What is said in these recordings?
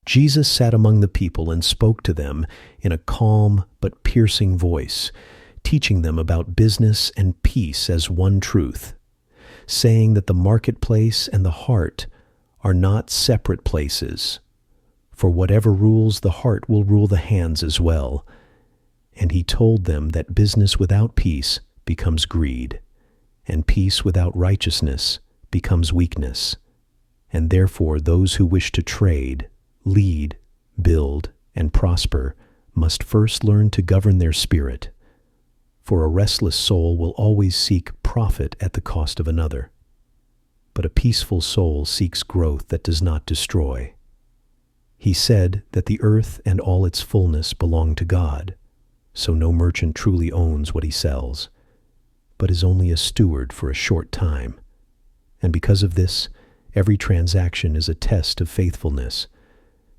Jesus sat among the people and spoke to them in a calm but piercing voice, teaching them about business and peace as one truth, saying that the marketplace and the heart are not separate places, for whatever rules the heart will rule the hands as well. And he told them that business without peace becomes greed, and peace without righteousness becomes weakness. And therefore those who wish to trade, lead, build, and prosper must first learn to govern their spirit, for a restless soul will always seek profit at the cost of another. But a peaceful soul seeks growth that does not destroy. He said that the earth and all its fullness belong to God, so no merchant truly owns what he sells, but is only a steward for a short time. And because of this, every transaction is a test of faithfulness,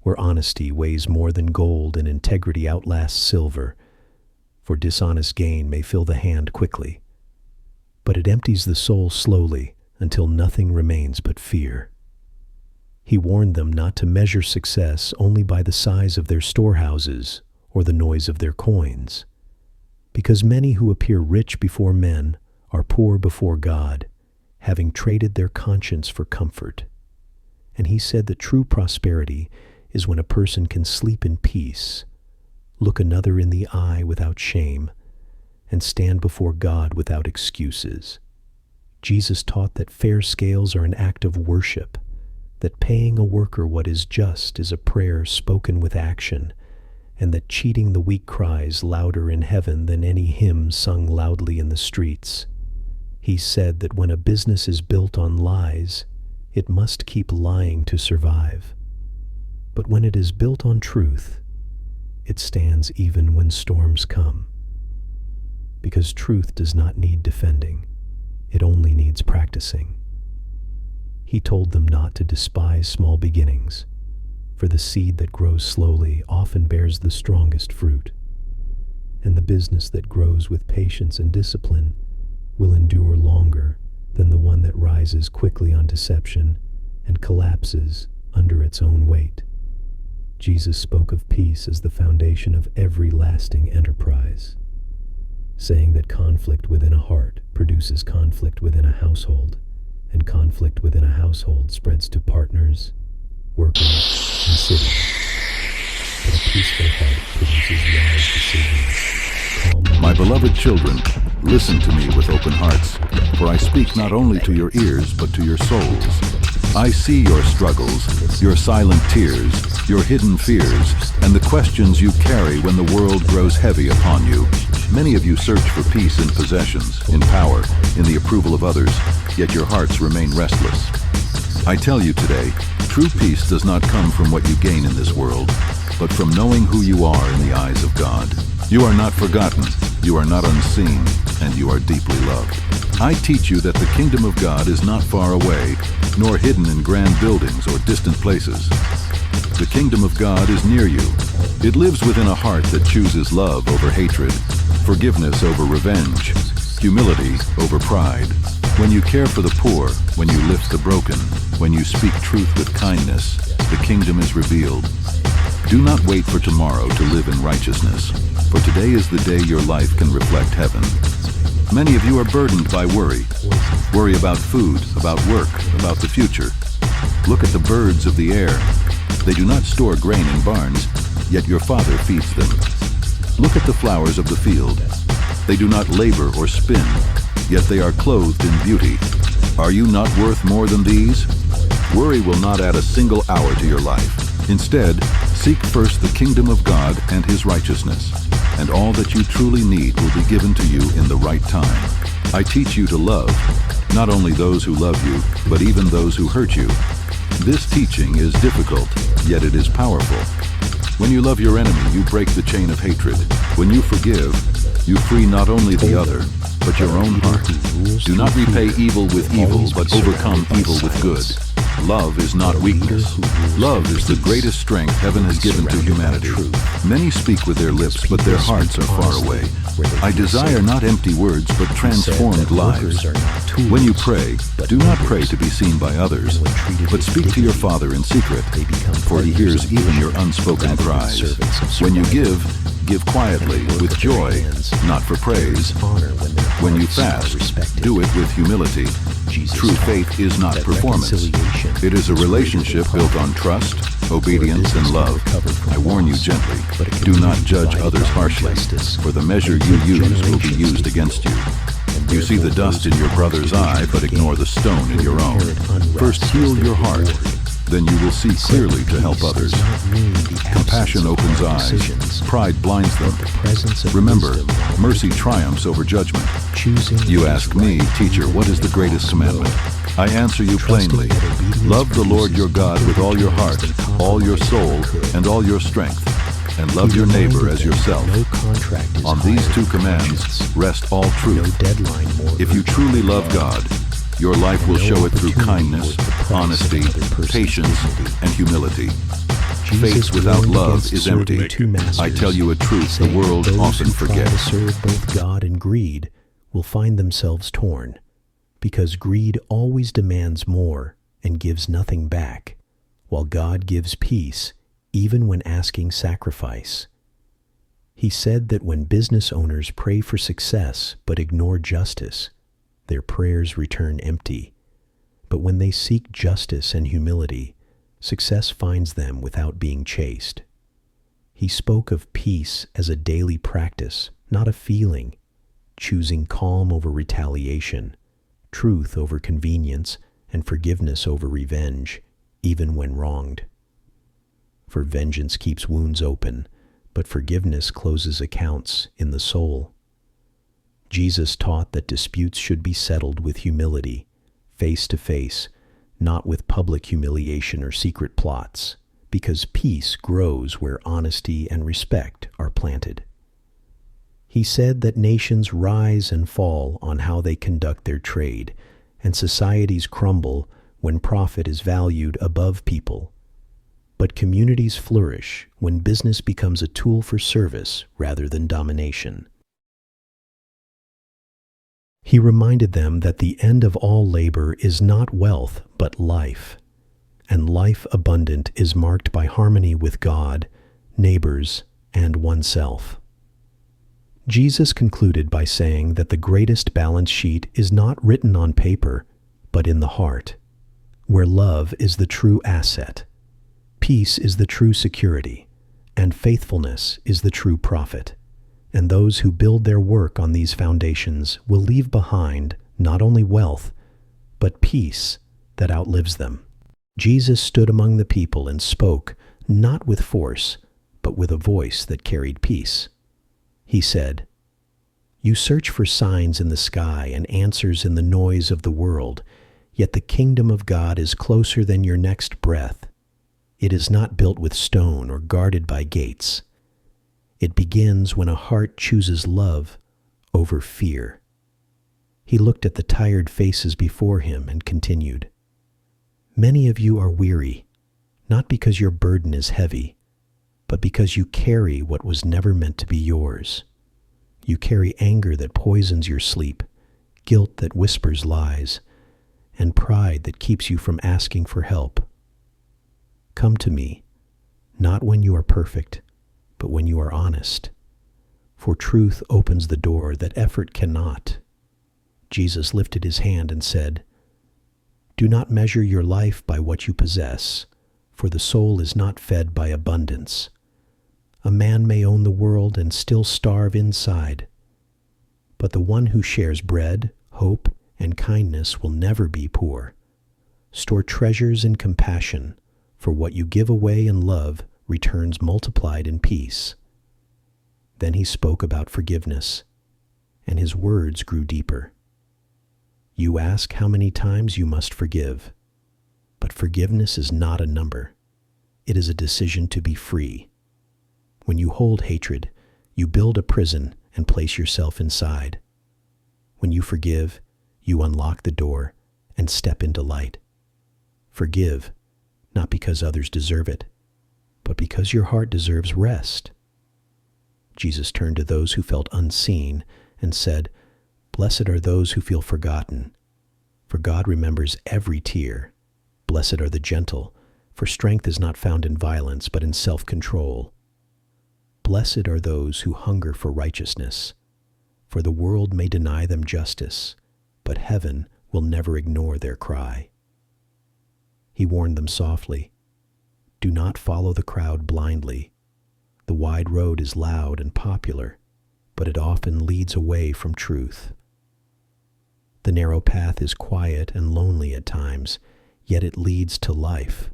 where honesty weighs more than gold and integrity outlasts silver, for dishonest gain may fill the hand quickly, but it empties the soul slowly until nothing remains but fear. He warned them not to measure success only by the size of their storehouses or the noise of their coins, because many who appear rich before men are poor before God, having traded their conscience for comfort. And he said that true prosperity is when a person can sleep in peace, look another in the eye without shame, and stand before God without excuses. Jesus taught that fair scales are an act of worship, that paying a worker what is just is a prayer spoken with action, and that cheating the weak cries louder in heaven than any hymn sung loudly in the streets. He said that when a business is built on lies, it must keep lying to survive. But when it is built on truth, it stands even when storms come. Because truth does not need defending, it only needs practicing. He told them not to despise small beginnings, for the seed that grows slowly often bears the strongest fruit, and the business that grows with patience and discipline will endure longer than the one that rises quickly on deception and collapses under its own weight. Jesus spoke of peace as the foundation of every lasting enterprise, saying that conflict within a heart produces conflict within a household, and conflict within a household spreads to partners, workers, and cities. But a peaceful heart produces wise decisions. My beloved children, listen to me with open hearts, for I speak not only to your ears, but to your souls. I see your struggles, your silent tears, your hidden fears, and the questions you carry when the world grows heavy upon you. Many of you search for peace in possessions, in power, in the approval of others, yet your hearts remain restless. I tell you today, true peace does not come from what you gain in this world, but from knowing who you are in the eyes of God. You are not forgotten, you are not unseen, and you are deeply loved. I teach you that the kingdom of God is not far away, nor hidden in grand buildings or distant places. The kingdom of God is near you. It lives within a heart that chooses love over hatred, forgiveness over revenge, humility over pride. When you care for the poor, when you lift the broken, when you speak truth with kindness, the kingdom is revealed. Do not wait for tomorrow to live in righteousness, for today is the day your life can reflect heaven. Many of you are burdened by worry. Worry about food, about work, about the future. Look at the birds of the air. They do not store grain in barns, yet your Father feeds them. Look at the flowers of the field. They do not labor or spin, yet they are clothed in beauty. Are you not worth more than these? Worry will not add a single hour to your life. Instead, seek first the kingdom of God and His righteousness, and all that you truly need will be given to you in the right time. I teach you to love, not only those who love you, but even those who hurt you. This teaching is difficult, yet it is powerful. When you love your enemy, you break the chain of hatred. When you forgive, you free not only the other, but your own heart. Do not repay evil with evil, but overcome evil with good. Love is not weakness. Love is the greatest strength heaven has given to humanity. Many speak with their lips, but their hearts are far away. I desire not empty words, but transformed lives. When you pray, do not pray to be seen by others, but speak to your Father in secret, for He hears even your unspoken cries. When you give quietly, with joy, not for praise. When you fast, do it with humility. True faith is not performance. It is a relationship built on trust, obedience, and love. I warn you gently, do not judge others harshly, for the measure you use will be used against you. You see the dust in your brother's eye, but ignore the stone in your own. First heal your heart, then you will see clearly to help others. Compassion opens eyes, pride blinds them. Remember, mercy triumphs over judgment. You ask me, teacher, what is the greatest commandment? I answer you plainly. Love the Lord your God with all your heart, all your soul, and all your strength, and love your neighbor as yourself. On these two commands rest all truth. If you truly love God, your life will show it through kindness, honesty, patience, and humility. Faith without love is empty. I tell you a truth the world often forgets. Those who try to serve both God and greed will find themselves torn, because greed always demands more and gives nothing back, while God gives peace even when asking sacrifice. He said that when business owners pray for success but ignore justice, their prayers return empty. But when they seek justice and humility, success finds them without being chased. He spoke of peace as a daily practice, not a feeling, choosing calm over retaliation, truth over convenience, and forgiveness over revenge, even when wronged. For vengeance keeps wounds open, but forgiveness closes accounts in the soul. Jesus taught that disputes should be settled with humility, face to face, not with public humiliation or secret plots, because peace grows where honesty and respect are planted. He said that nations rise and fall on how they conduct their trade, and societies crumble when profit is valued above people. But communities flourish when business becomes a tool for service rather than domination. He reminded them that the end of all labor is not wealth, but life, and life abundant is marked by harmony with God, neighbors, and oneself. Jesus concluded by saying that the greatest balance sheet is not written on paper, but in the heart, where love is the true asset, peace is the true security, and faithfulness is the true profit. And those who build their work on these foundations will leave behind not only wealth, but peace that outlives them. Jesus stood among the people and spoke, not with force, but with a voice that carried peace. He said, "You search for signs in the sky and answers in the noise of the world, yet the kingdom of God is closer than your next breath. It is not built with stone or guarded by gates. It begins when a heart chooses love over fear." He looked at the tired faces before him and continued, "Many of you are weary, not because your burden is heavy, but because you carry what was never meant to be yours. You carry anger that poisons your sleep, guilt that whispers lies, and pride that keeps you from asking for help. Come to me, not when you are perfect, but when you are honest, for truth opens the door that effort cannot." Jesus lifted his hand and said, "Do not measure your life by what you possess, for the soul is not fed by abundance. A man may own the world and still starve inside, but the one who shares bread, hope, and kindness will never be poor. Store treasures in compassion, for what you give away in love returns multiplied in peace." Then he spoke about forgiveness, and his words grew deeper. "You ask how many times you must forgive, but forgiveness is not a number. It is a decision to be free. When you hold hatred, you build a prison and place yourself inside. When you forgive, you unlock the door and step into light. Forgive, not because others deserve it, but because your heart deserves rest. Jesus turned to those who felt unseen and said, "Blessed are those who feel forgotten, for God remembers every tear. Blessed are the gentle, for strength is not found in violence, but in self-control. Blessed are those who hunger for righteousness, for the world may deny them justice, but heaven will never ignore their cry." He warned them softly, "Do not follow the crowd blindly. The wide road is loud and popular, but it often leads away from truth. The narrow path is quiet and lonely at times, yet it leads to life.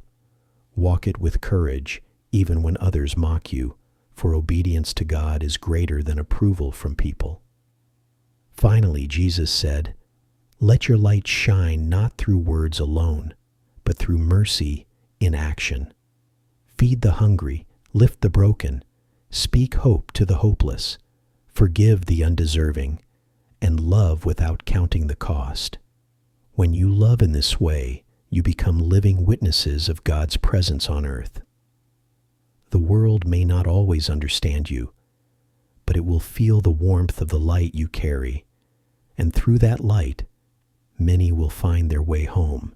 Walk it with courage, even when others mock you, for obedience to God is greater than approval from people." Finally, Jesus said, "Let your light shine not through words alone, but through mercy in action. Feed the hungry, lift the broken, speak hope to the hopeless, forgive the undeserving, and love without counting the cost. When you love in this way, you become living witnesses of God's presence on earth. The world may not always understand you, but it will feel the warmth of the light you carry, and through that light, many will find their way home."